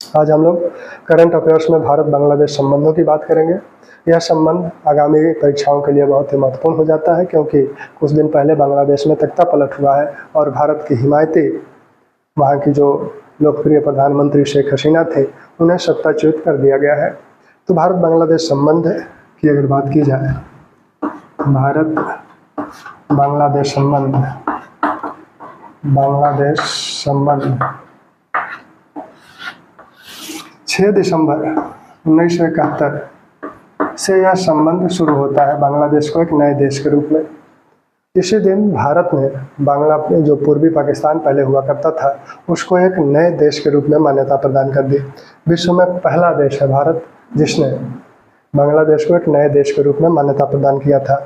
आज हम लोग करंट अफेयर्स में भारत बांग्लादेश संबंधों की बात करेंगे। यह संबंध आगामी परीक्षाओं के लिए बहुत ही महत्वपूर्ण हो जाता है, क्योंकि कुछ दिन पहले बांग्लादेश में तख्ता पलट हुआ है और भारत की हिमायती वहाँ की जो लोकप्रिय प्रधानमंत्री शेख हसीना थे उन्हें सत्ताच्युत कर दिया गया है। तो भारत बांग्लादेश संबंध की अगर बात की जाए, भारत बांग्लादेश संबंध 6 दिसंबर 1971 से यह संबंध शुरू होता है बांग्लादेश को एक नए देश के रूप में। इसी दिन भारत ने बांग्ला जो पूर्वी पाकिस्तान पहले हुआ करता था उसको एक नए देश के रूप में मान्यता प्रदान कर दी। विश्व में पहला देश है भारत जिसने बांग्लादेश को एक नए देश के रूप में मान्यता प्रदान किया था।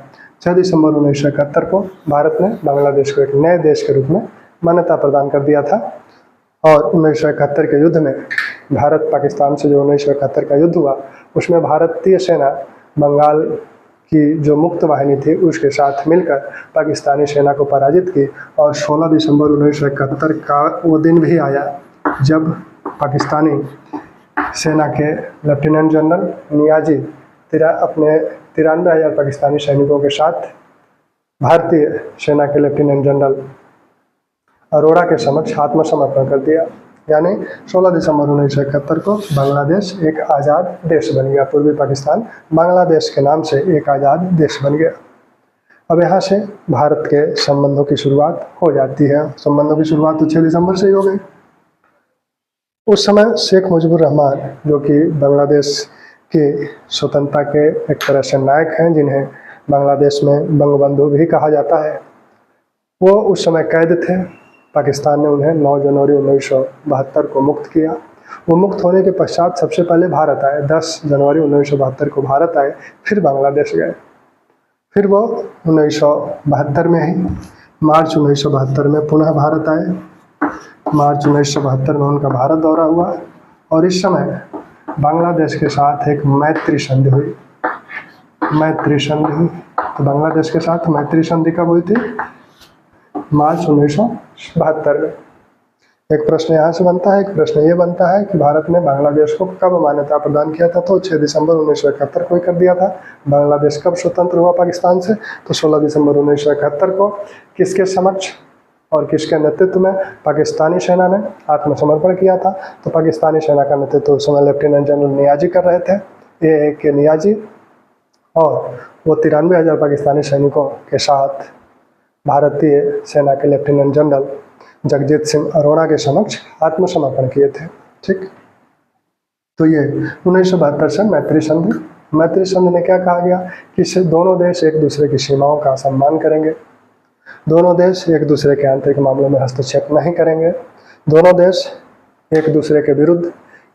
6 दिसंबर 1971 को भारत ने बांग्लादेश को एक नए देश के रूप में मान्यता प्रदान कर दिया था। और 1971 के युद्ध में भारत पाकिस्तान से जो 1971 का युद्ध हुआ उसमें भारतीय सेना बंगाल की जो मुक्त वाहिनी थी उसके साथ मिलकर पाकिस्तानी सेना को पराजित की। और 16 दिसंबर 1971 का वो दिन भी आया जब पाकिस्तानी सेना के लेफ्टिनेंट जनरल नियाजी अपने 93,000 पाकिस्तानी सैनिकों के साथ भारतीय सेना के लेफ्टिनेंट जनरल अरोड़ा के समक्ष आत्मसमर्पण कर दिया। यानी 16 दिसंबर 1971 को बांग्लादेश एक आज़ाद देश बन गया। पूर्वी पाकिस्तान बांग्लादेश के नाम से एक आज़ाद देश बन गया। अब यहाँ से भारत के संबंधों की शुरुआत हो जाती है। संबंधों की शुरुआत तो 6 दिसंबर से ही हो गई। उस समय शेख मुजीबुर रहमान जो कि बांग्लादेश की स्वतंत्रता के एक तरह से नायक हैं, जिन्हें बांग्लादेश में बंगबंधु भी कहा जाता है, वो उस समय कैद थे। पाकिस्तान ने उन्हें 9 जनवरी 1972 को मुक्त किया। वो मुक्त होने के पश्चात सबसे पहले भारत आए। 10 जनवरी 1972 को भारत आए, फिर बांग्लादेश गए। फिर वो 1972 में ही मार्च 1972 में पुनः भारत आए। मार्च 1972 में उनका भारत दौरा हुआ और इस समय बांग्लादेश के साथ एक मैत्री संधि हुई। तो बांग्लादेश के साथ मैत्री संधि कब हुई थी? मार्च 1972 में। एक प्रश्न यहाँ से बनता है। एक प्रश्न ये बनता है कि भारत ने बांग्लादेश को कब मान्यता प्रदान किया था? तो 6 दिसंबर 1971 को ही कर दिया था। बांग्लादेश कब स्वतंत्र हुआ पाकिस्तान से? तो 16 दिसंबर 1971 को। किसके समक्ष और किसके नेतृत्व में पाकिस्तानी सेना ने आत्मसमर्पण किया था? तो पाकिस्तानी सेना का नेतृत्व उस समय लेफ्टिनेंट जनरल नियाजी कर रहे थे, A.A.K. नियाजी। और वो 93,000 पाकिस्तानी सैनिकों के साथ भारतीय सेना के लेफ्टिनेंट जनरल जगजीत सिंह अरोड़ा के समक्ष आत्मसमर्पण किए थे। ठीक, तो ये 1972 से मैत्री संधि में क्या कहा गया कि दोनों देश एक दूसरे की सीमाओं का सम्मान करेंगे, दोनों देश एक दूसरे के आंतरिक मामलों में हस्तक्षेप नहीं करेंगे, दोनों देश एक दूसरे के विरुद्ध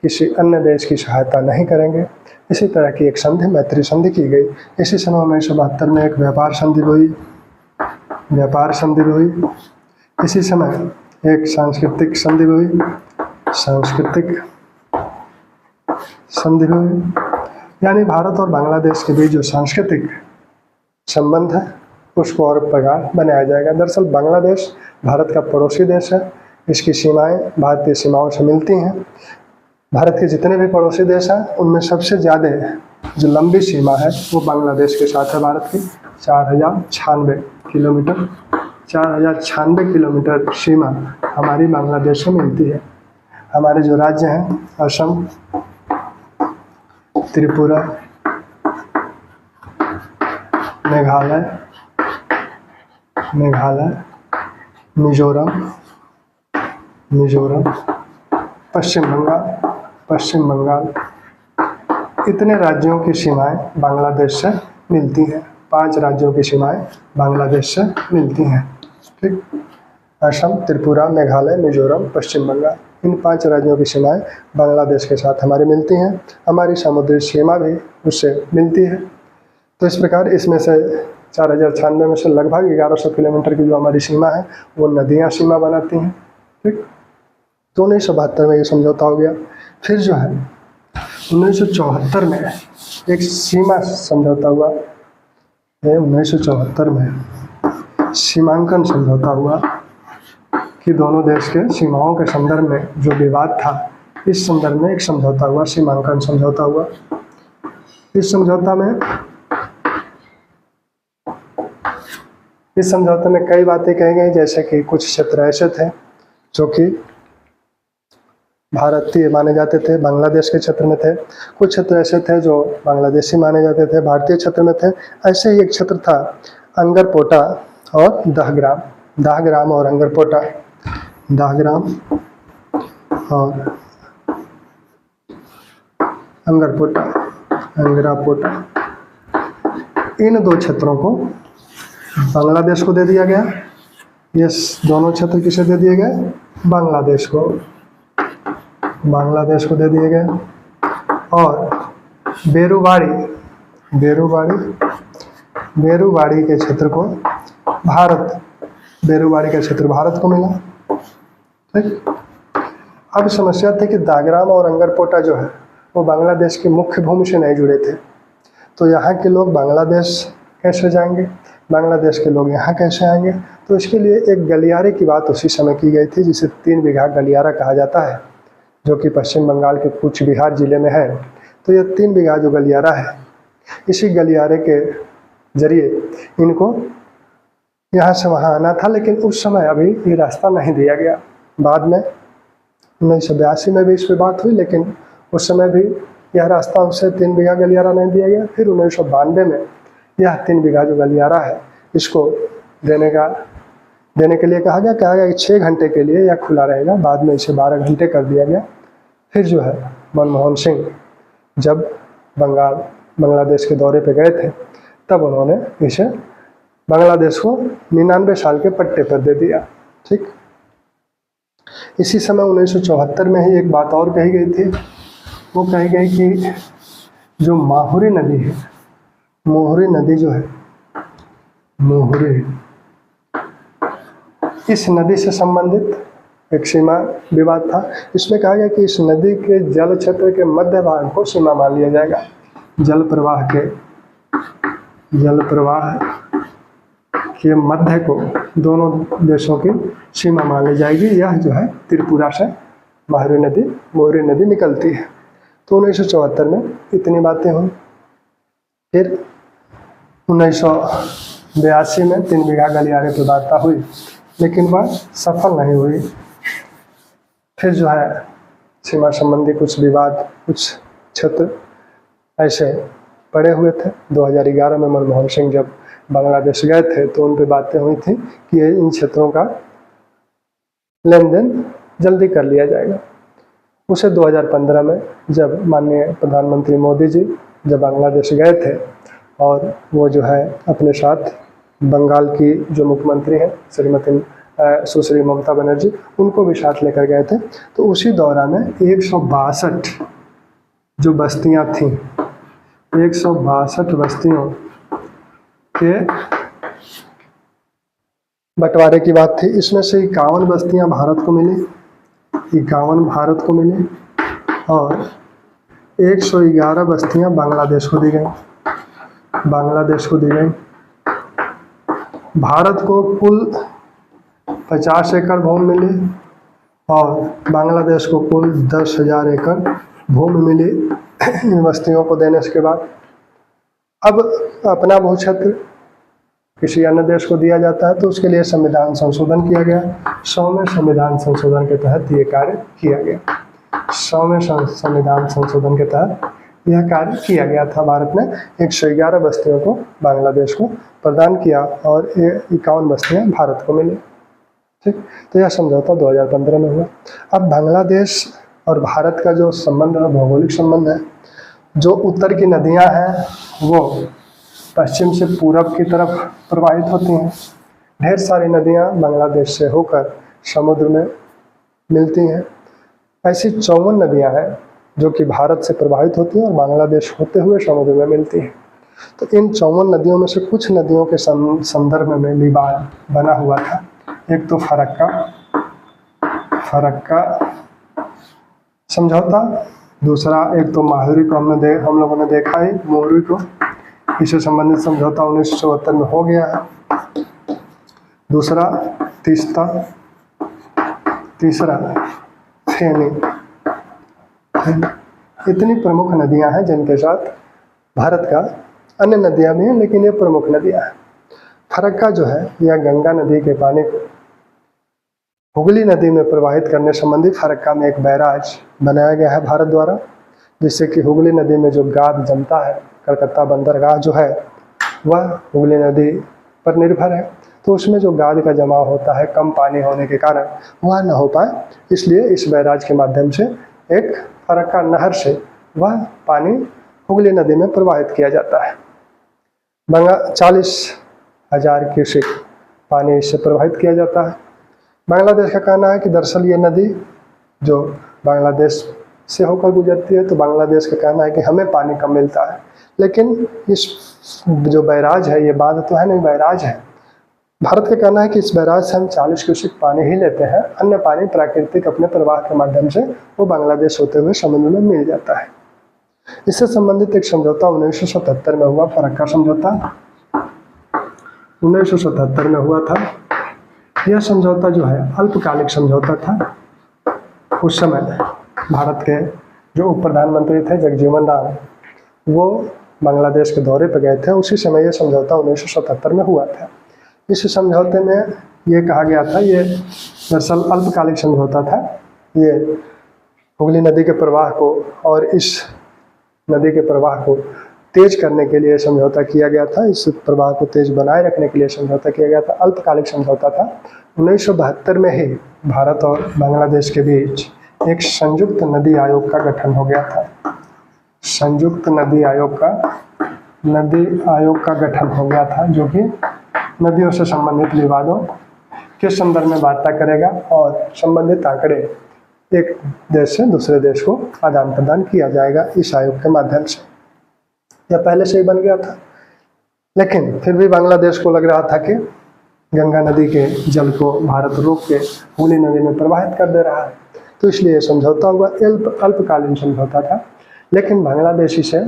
किसी अन्य देश की सहायता नहीं करेंगे। इसी तरह की एक संधि मैत्री संधि की गई। इसी समय 1972 में एक व्यापार संधि हुई। इसी समय एक सांस्कृतिक संधि हुई। यानी भारत और बांग्लादेश के बीच जो सांस्कृतिक संबंध है उसको और प्रगाढ़ बनाया जाएगा। दरअसल बांग्लादेश भारत का पड़ोसी देश है। इसकी सीमाएं भारतीय सीमाओं से मिलती हैं। भारत के जितने भी पड़ोसी देश हैं उनमें सबसे ज़्यादा जो लंबी सीमा है वो बांग्लादेश के साथ है। भारत की 4096 किलोमीटर सीमा हमारी बांग्लादेश से मिलती है। हमारे जो राज्य हैं असम, त्रिपुरा, मेघालय, मिजोरम, पश्चिम बंगाल, इतने राज्यों की सीमाएं बांग्लादेश से मिलती हैं। 5 राज्यों की सीमाएं बांग्लादेश से मिलती हैं। ठीक, असम, त्रिपुरा, मेघालय, मिजोरम, पश्चिम बंगाल, इन 5 राज्यों की सीमाएं बांग्लादेश के साथ हमारी मिलती हैं। हमारी समुद्री सीमा भी उससे मिलती है। तो इस प्रकार इसमें से 4096 में से लगभग 1100 किलोमीटर की जो हमारी सीमा है वो नदियाँ सीमा बनाती हैं। ठीक, तो 1972 में ये समझौता हो गया। फिर जो है 1974 में एक सीमा समझौता हुआ। 1974 में सीमांकन समझौता हुआ कि दोनों देश के सीमाओं के संदर्भ में जो विवाद था इस संदर्भ में एक समझौता हुआ, सीमांकन समझौता हुआ। इस समझौते में कई बातें कही गई, जैसे कि कुछ क्षेत्र ऐसे थे जो कि भारतीय माने जाते थे, बांग्लादेश के क्षेत्र में थे। कुछ क्षेत्र ऐसे थे जो बांग्लादेशी माने जाते थे, भारतीय क्षेत्र में थे। ऐसे ही एक क्षेत्र था अंगरपोटा और दहग्राम। दहग्राम और अंगरपोटा, दहग्राम और अंगरपोटा, अंगरापोटा, इन दो क्षेत्रों को बांग्लादेश को दे दिया गया। ये दोनों क्षेत्र किसे दे दिए गए? बांग्लादेश को, बांग्लादेश को दे दिए गए। और बेरुबाड़ी, बेरुबाड़ी, बेरुबाड़ी के क्षेत्र को भारत, बेरुबाड़ी का क्षेत्र भारत को मिला। ठीक। अब समस्या थी कि दाग्राम और अंगरपोटा जो है वो बांग्लादेश की मुख्य भूमि से नहीं जुड़े थे, तो यहाँ के लोग बांग्लादेश कैसे जाएंगे, बांग्लादेश के लोग यहाँ कैसे आएंगे। तो इसके लिए एक गलियारे की बात उसी समय की गई थी, जिसे 3 बीघा गलियारा कहा जाता है, जो कि पश्चिम बंगाल के कूच बिहार जिले में है। तो ये 3 बीघा जो गलियारा है, इसी गलियारे के जरिए इनको यहाँ से वहाँ आना था। लेकिन उस समय अभी ये रास्ता नहीं दिया गया। बाद में 1982 में भी इस पर बात हुई, लेकिन उस समय भी यह रास्ता उसे 3 बीघा गलियारा नहीं दिया गया। फिर 1992 में यह 3 बीघा जो गलियारा है इसको देने के लिए कहा गया कि 6 घंटे के लिए यह खुला रहेगा। बाद में इसे 12 घंटे कर दिया गया। फिर जो है मनमोहन सिंह जब बांग्लादेश के दौरे पे गए थे, तब उन्होंने इसे बांग्लादेश को 99 साल के पट्टे पर दे दिया। ठीक। इसी समय 1974 में ही एक बात और कही गई थी। वो कही गई कि जो माहुरी नदी है, मोहरी नदी जो है, मोहरी, इस नदी से संबंधित एक सीमा विवाद था। इसमें कहा गया कि इस नदी के जल क्षेत्र के मध्य भाग को सीमा मान लिया जाएगा। जल प्रवाह के मध्य को दोनों देशों की सीमा मान ली जाएगी। यह जो है त्रिपुरा से मोहरी नदी निकलती है। तो 1974 में इतनी बातें हुई। फिर 1982 में 3 बीघा गलियारे पर वार्ता हुई, लेकिन वह सफल नहीं हुई। फिर जो है सीमा संबंधी कुछ विवाद, कुछ क्षेत्र ऐसे पड़े हुए थे। 2011 में मनमोहन सिंह जब बांग्लादेश गए थे तो उन पर बातें हुई थी कि इन क्षेत्रों का लेन देन जल्दी कर लिया जाएगा। उसे 2015 में जब माननीय प्रधानमंत्री मोदी जी जब बांग्लादेश गए थे और वो जो है अपने साथ बंगाल की जो मुख्यमंत्री हैं श्रीमती सुश्री ममता बनर्जी, उनको भी साथ लेकर गए थे। तो उसी दौरान 162 जो बस्तियां थीं, 162 बस्तियों के बंटवारे की बात थी। इसमें से 51 बस्तियां भारत को मिली, 51 भारत को मिली और 111 बस्तियां बांग्लादेश को दी गई, बांग्लादेश को दी गई। भारत को कुल 50 एकड़ भूमि मिली और बांग्लादेश को कुल 10,000 एकड़ भूमि मिली इन बस्तियों को देने के बाद। अब अपना भू क्षेत्र किसी अन्य देश को दिया जाता है तो उसके लिए संविधान संशोधन किया गया। 100वें संविधान संशोधन के तहत ये कार्य किया गया। 100वें संविधान संशोधन के तहत यह कार्य किया गया था। भारत ने 111 बस्तियों को बांग्लादेश को प्रदान किया और 51 बस्तियां भारत को मिली। ठीक। तो यह समझौता 2015 में हुआ। अब बांग्लादेश और भारत का जो संबंध है, भौगोलिक संबंध है, जो उत्तर की नदियां हैं वो पश्चिम से पूरब की तरफ प्रवाहित होती हैं। ढेर सारी नदियां बांग्लादेश से होकर समुद्र में मिलती हैं। ऐसी 54 नदियां हैं जो कि भारत से प्रवाहित होती हैं और बांग्लादेश होते हुए समुद्र में मिलती हैं। तो इन 54 नदियों में से कुछ नदियों के संदर्भ में विवाद बना हुआ था। एक तो फरक्का समझौता, दूसरा एक तो माहुरी को हम लोगों ने देखा ही, मोहरी को, इससे संबंधित समझौता 1974 में हो गया है। दूसरा तीसरा फेनी, इतनी प्रमुख नदियां हैं जिनके साथ भारत का अन्य नदियां भी हैं, लेकिन ये प्रमुख नदियां हैं। फरक्का जो है यह गंगा नदी के पानी को हुगली नदी में प्रवाहित करने संबंधी फरक्का में एक बैराज बनाया गया है भारत द्वारा, जिससे कि हुगली नदी में जो गाद जमता है, कलकत्ता बंदरगाह जो है वह हुगली नदी पर निर्भर है, तो उसमें जो गाद का जमाव होता है कम पानी होने के कारण वह न हो पाए, इसलिए इस बैराज के माध्यम से एक फरक्का नहर से वह पानी हुगली नदी में प्रवाहित किया जाता है। 40,000 क्यूसेक पानी इससे प्रवाहित किया जाता है। बांग्लादेश का कहना है कि दरअसल ये नदी जो बांग्लादेश से होकर गुजरती है, तो बांग्लादेश का कहना है कि हमें पानी कम मिलता है, लेकिन इस जो बैराज है, ये बांध तो है नहीं, बैराज है। भारत का कहना है कि इस बैराज से हम 40 क्यूसेक पानी ही लेते हैं, अन्य पानी प्राकृतिक अपने प्रवाह के माध्यम से वो बांग्लादेश होते हुए समुद्र में मिल जाता है। इससे संबंधित एक समझौता 1977 में हुआ, फरक्का समझौता 1977 में हुआ था। यह समझौता जो है अल्पकालिक समझौता था। उस समय भारत के जो उप प्रधानमंत्री थे जगजीवन राम, वो बांग्लादेश के दौरे पर गए थे, उसी समय यह समझौता 1977 में हुआ था। इस समझौते में ये कहा गया था, ये दरअसल अल्पकालिक समझौता था। ये हुगली नदी के प्रवाह को और इस नदी के प्रवाह को तेज करने के लिए समझौता किया गया था, इस प्रवाह को तेज बनाए रखने के लिए समझौता किया गया था। अल्पकालिक समझौता था। 1972 में ही भारत और बांग्लादेश के बीच एक संयुक्त नदी आयोग का गठन हो गया था। संयुक्त नदी आयोग का गठन हो गया था, जो कि नदियों से संबंधित विवादों के संदर्भ में वार्ता करेगा और संबंधित आंकड़े एक देश से दूसरे देश को आदान प्रदान किया जाएगा इस आयोग के माध्यम से। यह पहले से ही बन गया था, लेकिन फिर भी बांग्लादेश को लग रहा था कि गंगा नदी के जल को भारत रोक के हुगली नदी में प्रवाहित कर दे रहा है, तो इसलिए यह समझौता हुआ। अल्पकालीन समझौता था, लेकिन बांग्लादेश इसे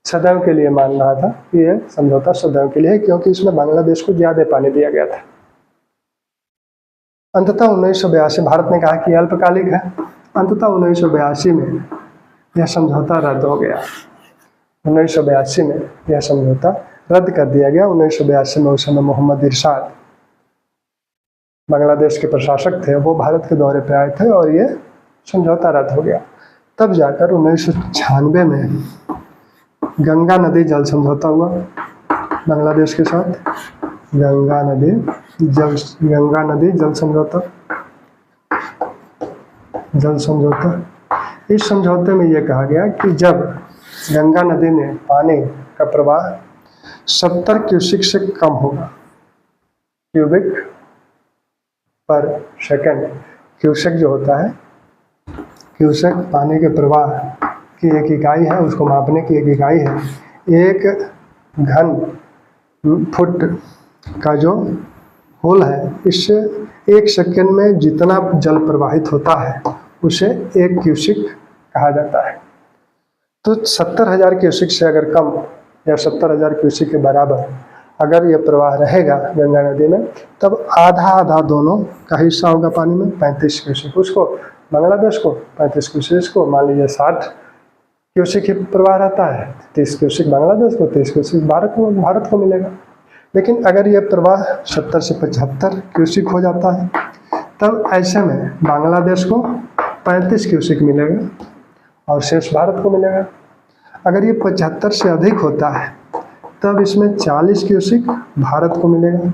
सदैव के लिए मान रहा था कि यह समझौता सदैव के लिए है, क्योंकि इसमें बांग्लादेश को ज्यादा पानी दिया गया था। अंततः 1982 भारत ने कहा कि अल्पकालिक है। अंततः 1982 में यह समझौता रद्द हो गया। 1982 में यह समझौता रद्द कर दिया गया। 1982 में उस समय मोहम्मद इरशाद बांग्लादेश के प्रशासक थे, वो भारत के दौरे पर आए थे और ये समझौता रद्द हो गया। तब जाकर 1996 में गंगा नदी जल समझौता हुआ बांग्लादेश के साथ। गंगा नदी जल समझौता। इस समझौते में यह कहा गया कि जब गंगा नदी में पानी का प्रवाह 70 क्यूसेक से कम होगा, क्यूबिक पर सेकंड, क्यूसेक जो होता है, क्यूसेक पानी के प्रवाह की एक इकाई है, उसको मापने की एक इकाई है। एक घन फुट का जो होल है, इससे 1 सेकंड में जितना जल प्रवाहित होता है उसे 1 क्यूसेक कहा जाता है। तो 70,000 क्यूसेक से अगर कम या 70,000 क्यूसेक के बराबर अगर ये प्रवाह रहेगा गंगा नदी में, तब आधा आधा दोनों का हिस्सा होगा पानी में। 35 क्यूसेक उसको, बांग्लादेश को, 35 क्यूसेक को, मान लीजिए 60 क्यूसेक ही प्रवाह रहता है, 30 क्यूसेक बांग्लादेश को, 30 क्यूसेक भारत को मिलेगा। लेकिन अगर ये प्रवाह 70 से 75 क्यूसेक हो जाता है, तब ऐसे में बांग्लादेश को 35 क्यूसेक मिलेगा और शेष भारत को मिलेगा। अगर ये 75 से अधिक होता है, तब इसमें 40 क्यूसेक भारत को मिलेगा,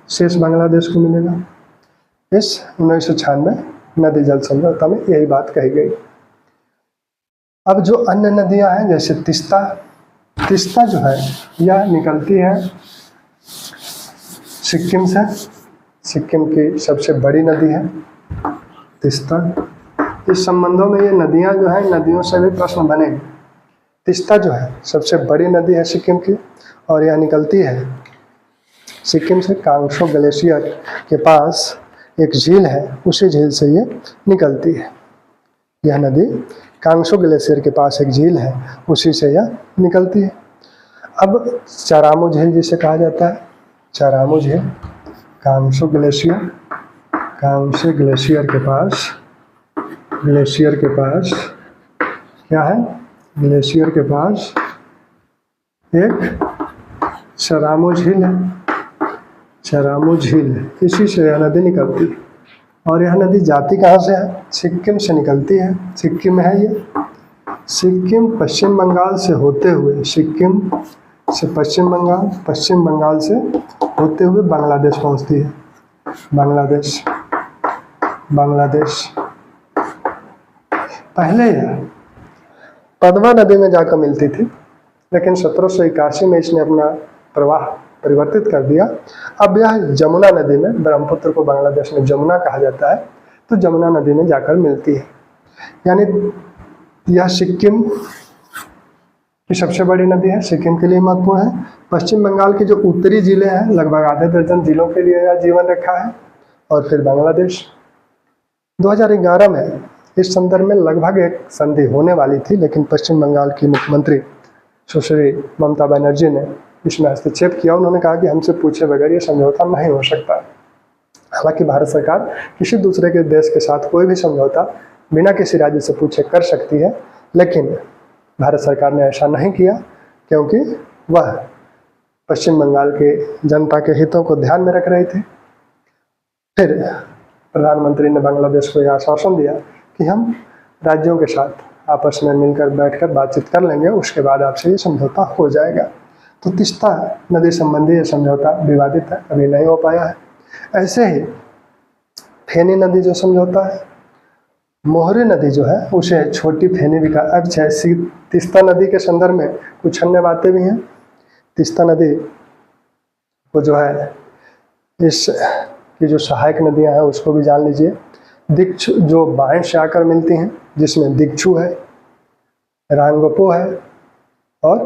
शेष बांग्लादेश को मिलेगा। इस 1996 नदी जल समझौता में यही बात कही गई। अब जो अन्य नदियां हैं, जैसे तीस्ता जो है, यह निकलती है सिक्किम से। सिक्किम की सबसे बड़ी नदी है तीस्ता। इस संबंधों में ये नदियां जो है, नदियों से भी प्रश्न बने। तीस्ता जो है सबसे बड़ी नदी है सिक्किम की, और यह निकलती है सिक्किम से। कांगसो ग्लेशियर के पास एक झील है, उसी झील से ये निकलती है। यह नदी कांगसो ग्लेशियर के पास एक झील है, उसी से यह निकलती है। अब चारामू झील जिसे कहा जाता है, चारामू झील कांगसो ग्लेशियर के पास ग्लेशियर के पास क्या है? ग्लेशियर के पास एक शरामो झील है। शरामो झील, इसी से यह नदी निकलती है। और यह नदी जाती कहाँ से है? सिक्किम से निकलती है। सिक्किम में है ये। सिक्किम पश्चिम बंगाल से होते हुए, सिक्किम से पश्चिम बंगाल, पश्चिम बंगाल से होते हुए बांग्लादेश पहुँचती है। बांग्लादेश, बांग्लादेश। पहले यह पद्मा नदी में जाकर मिलती थी, लेकिन 1781 में इसने अपना प्रवाह परिवर्तित कर दिया। अब यह जमुना नदी में, ब्रह्मपुत्र को बांग्लादेश में जमुना कहा जाता है, तो जमुना नदी में जाकर मिलती है। यानी यह सिक्किम की सबसे बड़ी नदी है, सिक्किम के लिए महत्वपूर्ण है। पश्चिम बंगाल के जो उत्तरी जिले हैं, लगभग आधे दर्जन जिलों के लिए यह जीवन रेखा है। और फिर बांग्लादेश। 2011 में इस संदर्भ में लगभग एक संधि होने वाली थी, लेकिन पश्चिम बंगाल की मुख्यमंत्री सुश्री ममता बनर्जी ने इसमें हस्तक्षेप किया। उन्होंने कहा कि हमसे पूछे बगैर ये समझौता नहीं हो सकता। हालांकि भारत सरकार किसी दूसरे के देश के साथ कोई भी समझौता बिना किसी राज्य से पूछे कर सकती है, लेकिन भारत सरकार ने ऐसा नहीं किया, क्योंकि वह पश्चिम बंगाल के जनता के हितों को ध्यान में रख रही थी। फिर प्रधानमंत्री ने बांग्लादेश को यह आश्वासन दिया कि हम राज्यों के साथ आपस में मिलकर बैठकर बातचीत कर लेंगे, उसके बाद आपसे ये समझौता हो जाएगा। तो तीस्ता नदी संबंधी ये समझौता विवादित है, अभी नहीं हो पाया है। ऐसे ही फेनी नदी जो समझौता है, मोहरी नदी जो है उसे छोटी फेनी भी कहा। अब तीस्ता नदी के संदर्भ में कुछ अन्य बातें भी हैं। तीस्ता नदी को जो है, इस की जो सहायक नदियां हैं उसको भी जान लीजिए। दिक्षु जो बाएं से आकर मिलती हैं, जिसमें दिक्षु है, रांगपो है और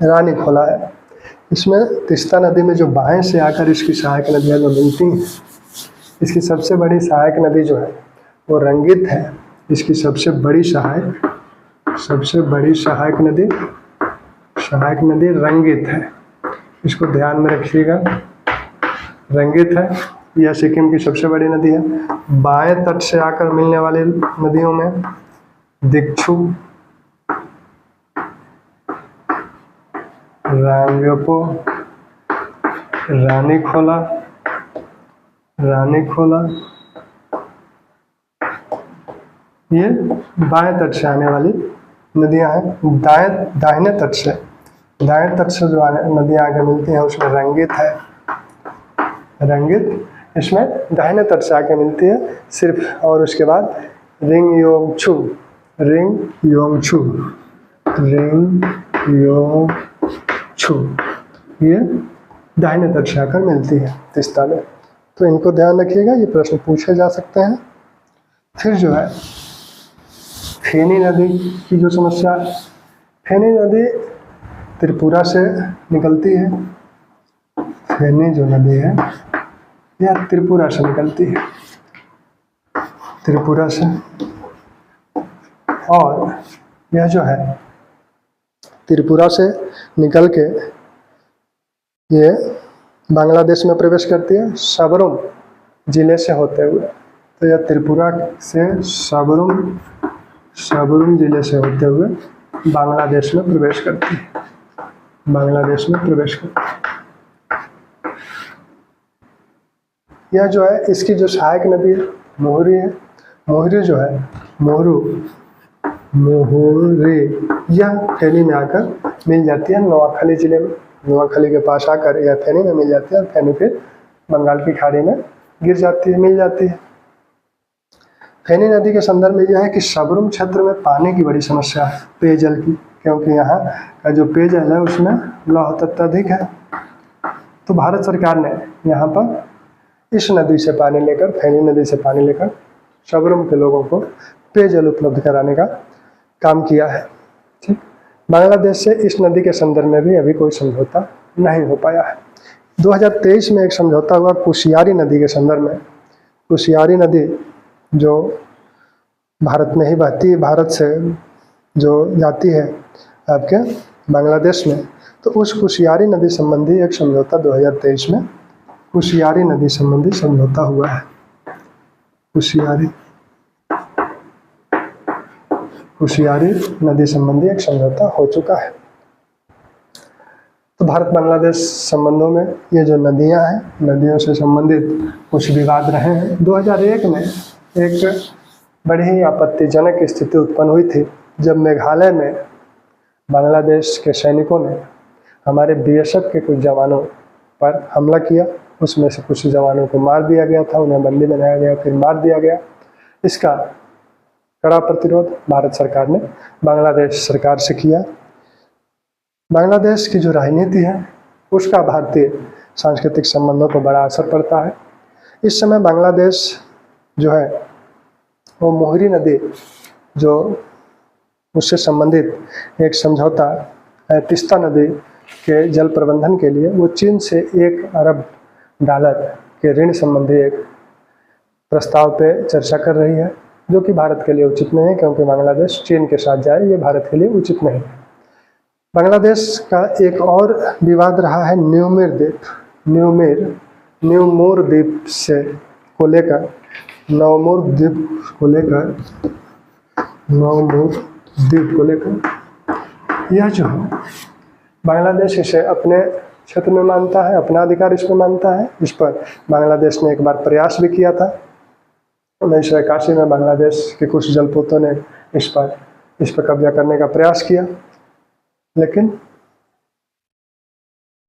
रानी खोला है। इसमें तीस्ता नदी में जो बाएं से आकर इसकी सहायक नदियां जो मिलती हैं, इसकी सबसे बड़ी सहायक नदी जो है वो रंगित है। इसकी सबसे बड़ी सहायक नदी रंगित है। इसको ध्यान में रखिएगा, रंगित है। यह सिक्किम की सबसे बड़ी नदी है। बाएं तट से आकर मिलने वाली नदियों में दिक्षु, रांगपो, रानी खोला, ये बाएं तट से आने वाली नदियां हैं। दाहिने तट से जो नदियां आगे मिलती हैं उसमें रंगित है। रंगित इसमें दाहिने तट से आके मिलती है सिर्फ। और उसके बाद रिंगयोंगछू, ये दाहिने तट से आकर मिलती है तीस्ता में। तो इनको ध्यान रखिएगा, ये प्रश्न पूछे जा सकते हैं। फिर जो है फेनी नदी की जो समस्या है, फेनी नदी त्रिपुरा से निकलती है। फेनी जो नदी है यह त्रिपुरा से निकलती है, त्रिपुरा से। और यह जो है त्रिपुरा से निकल के ये बांग्लादेश में प्रवेश करती है, सबरुम जिले से होते हुए। तो यह त्रिपुरा से सबरुम जिले से होते हुए बांग्लादेश में प्रवेश करती है। यह जो है इसकी जो सहायक नदी है मोहरी है। मोहरी जो है मोहरी यह फेनी में आकर मिल जाती है नोआखाली जिले में। नोआखाली के पास आकर यह फेनी में मिल जाती है, और फेनी फिर बंगाल की खाड़ी में मिल जाती है। फेनी नदी के संदर्भ में यह है कि सबरुम क्षेत्र में पानी की बड़ी समस्या है, पेयजल की, क्योंकि यहाँ का जो पेयजल है उसमें लौह तत्व अधिक है। तो भारत सरकार ने यहाँ पर इस नदी से पानी लेकर, फेनी नदी से पानी लेकर सबरुम के लोगों को पेयजल उपलब्ध कराने का काम किया है। ठीक, बांग्लादेश से इस नदी के संदर्भ में भी अभी कोई समझौता नहीं हो पाया है। 2023 में एक समझौता हुआ कुशियारी नदी के संदर्भ में। कुशियारी नदी जो भारत में ही बहती है, भारत से जो जाती है आपके बांग्लादेश में, तो उस कुशियारी नदी संबंधी एक समझौता 2023 में कुशियारी नदी संबंधी समझौता हुआ है। कुशियारी कुशियारी नदी संबंधी एक समझौता हो चुका है। तो भारत बांग्लादेश संबंधों में ये जो नदियां हैं, नदियों से संबंधित कुछ विवाद रहे हैं। 2001 में एक बड़ी ही आपत्तिजनक स्थिति उत्पन्न हुई थी जब मेघालय में बांग्लादेश के सैनिकों ने हमारे बीएसएफ के कुछ जवानों पर हमला किया। उसमें से कुछ जवानों को मार दिया गया था, उन्हें बंदी बनाया गया, फिर मार दिया गया। इसका कड़ा प्रतिरोध भारत सरकार ने बांग्लादेश सरकार से किया। बांग्लादेश की जो राजनीति है उसका भारतीय सांस्कृतिक संबंधों पर बड़ा असर पड़ता है। इस समय बांग्लादेश जो है वो मोहरी नदी जो उससे संबंधित एक समझौता तीस्ता नदी के जल प्रबंधन के लिए वो चीन से $1 अरब के ऋण संबंधी एक प्रस्ताव पे चर्चा कर रही है, जो कि भारत के लिए उचित नहीं है, क्योंकि बांग्लादेश चीन के साथ जाए ये भारत के लिए उचित नहीं है। बांग्लादेश का एक और विवाद रहा है न्यूमोर द्वीप, न्यूमोर द्वीप से को लेकर नवमोर द्वीप को लेकर यह जो है बांग्लादेश इसे अपने क्षेत्र में मानता है, अपना अधिकार इसमें मानता है। इस पर बांग्लादेश ने एक बार प्रयास भी किया था। 1981 में बांग्लादेश के कुछ जलपोतों ने इस पर कब्जा करने का प्रयास किया, लेकिन